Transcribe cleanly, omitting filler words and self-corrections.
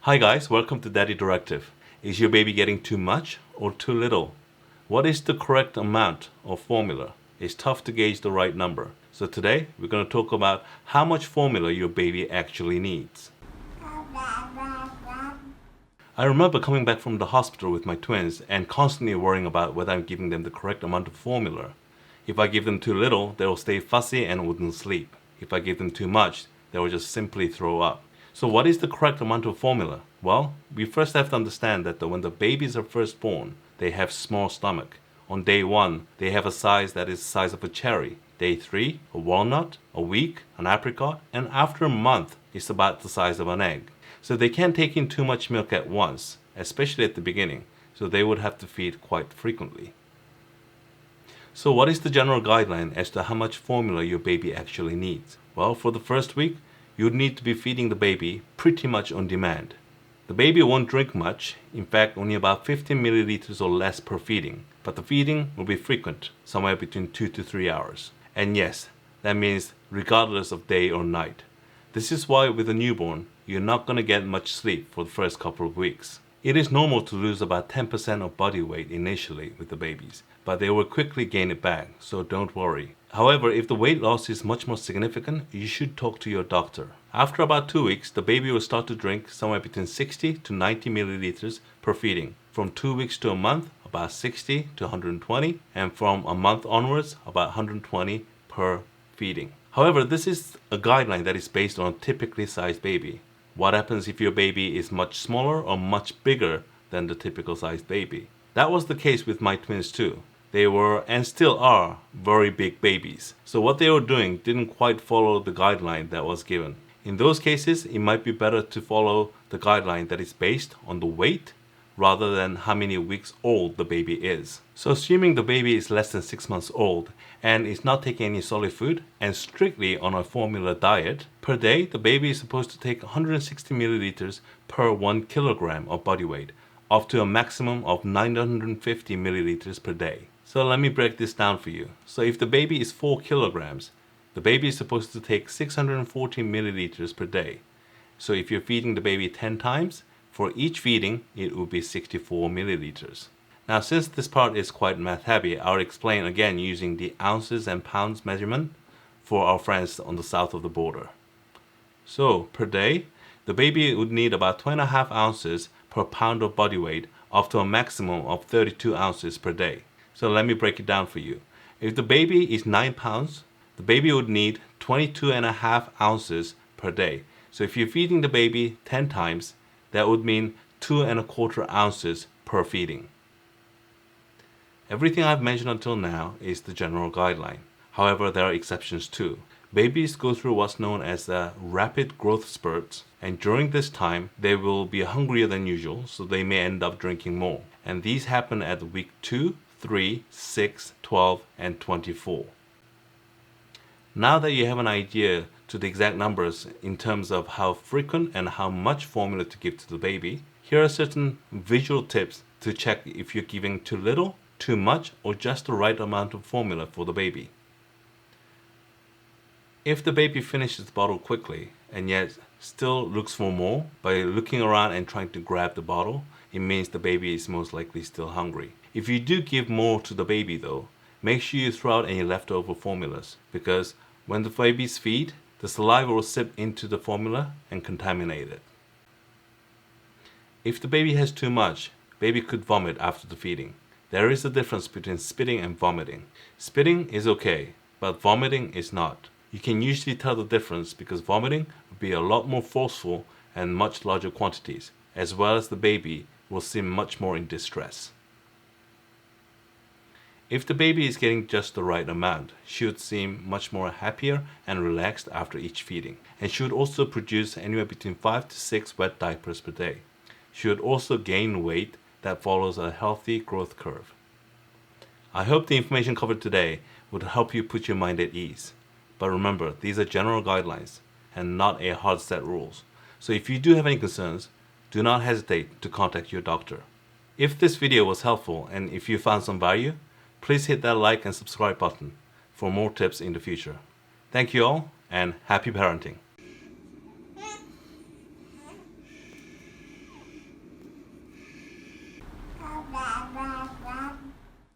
Hi guys, welcome to Daddy Directive. Is your baby getting too much or too little? What is the correct amount of formula? It's tough to gauge the right number. So today we're going to talk about how much formula your baby actually needs. I remember coming back from the hospital with my twins and constantly worrying about whether I'm giving them the correct amount of formula. If I give them too little, they will stay fussy and wouldn't sleep. If I give them too much, they will just simply throw up. So what is the correct amount of formula? Well, we first have to understand that when the babies are first born, they have small stomach. On day 1, they have a size that is the size of a cherry. Day 3, a walnut, a week, an apricot, and after a month, it's about the size of an egg. So they can't take in too much milk at once, especially at the beginning, so they would have to feed quite frequently. So what is the general guideline as to how much formula your baby actually needs? Well, for the first week, you'd need to be feeding the baby pretty much on demand. The baby won't drink much, in fact only about 15 milliliters or less per feeding, but the feeding will be frequent, somewhere between 2 to 3 hours. And yes, that means regardless of day or night. This is why with a newborn, you're not going to get much sleep for the first couple of weeks. It is normal to lose about 10% of body weight initially with the babies, but they will quickly gain it back, so don't worry. However, if the weight loss is much more significant, you should talk to your doctor. After about 2 weeks, the baby will start to drink somewhere between 60 to 90 milliliters per feeding. From 2 weeks to a month, about 60 to 120, and from a month onwards, about 120 per feeding. However, this is a guideline that is based on a typically sized baby. What happens if your baby is much smaller or much bigger than the typical sized baby? That was the case with my twins too. They were, and still are, very big babies. So what they were doing didn't quite follow the guideline that was given. In those cases, it might be better to follow the guideline that is based on the weight rather than how many weeks old the baby is. So assuming the baby is less than 6 months old and is not taking any solid food and strictly on a formula diet, per day the baby is supposed to take 160 milliliters per 1 kilogram of body weight, up to a maximum of 950 milliliters per day. So let me break this down for you. So if the baby is 4 kilograms, the baby is supposed to take 640 milliliters per day. So if you're feeding the baby 10 times, for each feeding, it will be 64 milliliters. Now, since this part is quite math heavy, I'll explain again using the ounces and pounds measurement for our friends on the south of the border. So per day, the baby would need about 2.5 ounces per pound of body weight, up to a maximum of 32 ounces per day. So let me break it down for you. If the baby is 9 pounds, the baby would need 22.5 ounces per day. So if you're feeding the baby 10 times, that would mean 2.25 ounces per feeding. Everything I've mentioned until now is the general guideline. However, there are exceptions too. Babies go through what's known as rapid growth spurts, and during this time, they will be hungrier than usual, so they may end up drinking more. And these happen at week 2, 3, 6, 12, and 24. Now that you have an idea to the exact numbers in terms of how frequent and how much formula to give to the baby, here are certain visual tips to check if you're giving too little, too much, or just the right amount of formula for the baby. If the baby finishes the bottle quickly and yet still looks for more by looking around and trying to grab the bottle, it means the baby is most likely still hungry. If you do give more to the baby though, make sure you throw out any leftover formulas, because when the babies feed, the saliva will sip into the formula and contaminate it. If the baby has too much, baby could vomit after the feeding. There is a difference between spitting and vomiting. Spitting is okay, but vomiting is not. You can usually tell the difference because vomiting will be a lot more forceful and much larger quantities, as well as the baby will seem much more in distress. If the baby is getting just the right amount, she would seem much more happier and relaxed after each feeding. And she would also produce anywhere between 5 to 6 wet diapers per day. She would also gain weight that follows a healthy growth curve. I hope the information covered today would help you put your mind at ease. But remember, these are general guidelines and not a hard set rules. So if you do have any concerns, do not hesitate to contact your doctor. If this video was helpful and if you found some value, please hit that like and subscribe button for more tips in the future. Thank you all and happy parenting.